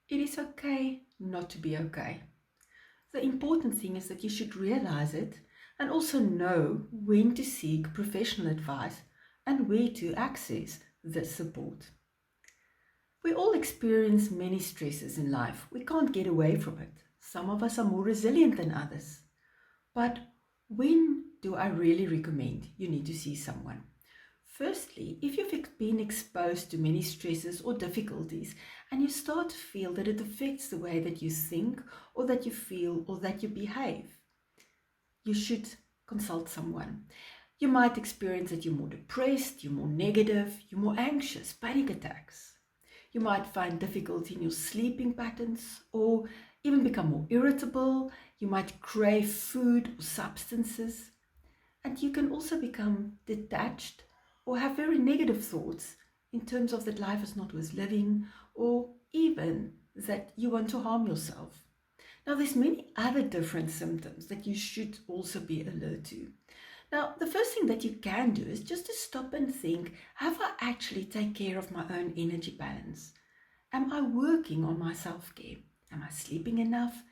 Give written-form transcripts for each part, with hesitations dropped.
It is okay not to be okay. The important thing is that you should realize it and also know when to seek professional advice and where to access this support. We all experience many stresses in life. We can't get away from it. Some of us are more resilient than others. But when do I really recommend you need to see someone? Firstly, if you've been exposed to many stresses or difficulties and you start to feel that it affects the way that you think or that you feel or that you behave, you should consult someone. You might experience that you're more depressed, you're more negative, you're more anxious, panic attacks. You might find difficulty in your sleeping patterns or even become more irritable. You might crave food or substances. And you can also become detached or have very negative thoughts in terms of that life is not worth living or even that you want to harm yourself. Now, there's many other different symptoms that you should also be alert to. Now, the first thing that you can do is just to stop and think, have I actually taken care of my own energy balance? Am I working on my self-care? Am I sleeping enough?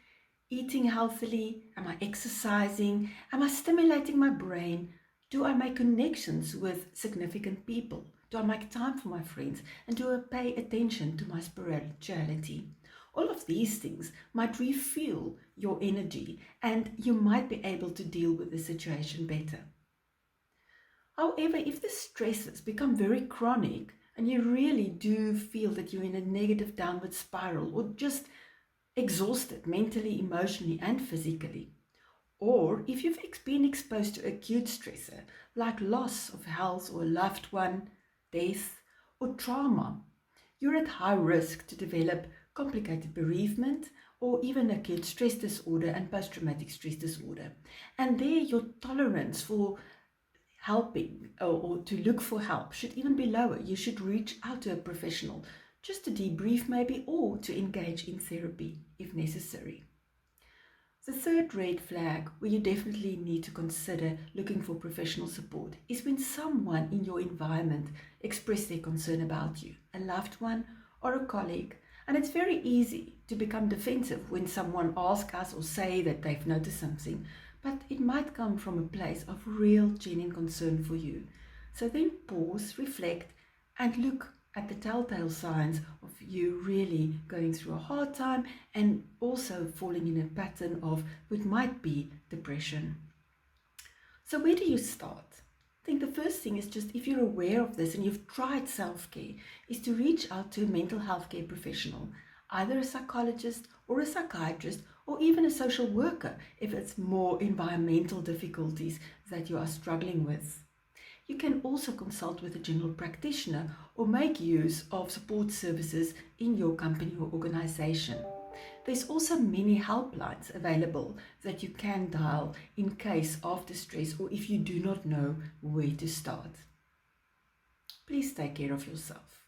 Eating healthily? Am I exercising? Am I stimulating my brain? Do I make connections with significant people? Do I make time for my friends? And do I pay attention to my spirituality? All of these things might refuel your energy and you might be able to deal with the situation better. However, if the stresses become very chronic and you really do feel that you're in a negative downward spiral or just exhausted mentally, emotionally, and physically, or if you've been exposed to acute stressor like loss of health or a loved one, death, or trauma, you're at high risk to develop complicated bereavement or even acute stress disorder and post-traumatic stress disorder. And there your tolerance for helping or to look for help should even be lower. You should reach out to a professional just to debrief maybe or to engage in therapy if necessary. The third red flag where you definitely need to consider looking for professional support is when someone in your environment expresses their concern about you, a loved one or a colleague. And it's very easy to become defensive when someone asks us or say that they've noticed something, but it might come from a place of real genuine concern for you. So then pause, reflect, and look at the telltale signs of you really going through a hard time and also falling in a pattern of what might be depression. So where do you start? I think the first thing is just, if you're aware of this and you've tried self-care, is to reach out to a mental health care professional, either a psychologist or a psychiatrist or even a social worker if it's more environmental difficulties that you are struggling with. You can also consult with a general practitioner or make use of support services in your company or organization. There's also many helplines available that you can dial in case of distress or if you do not know where to start. Please take care of yourself.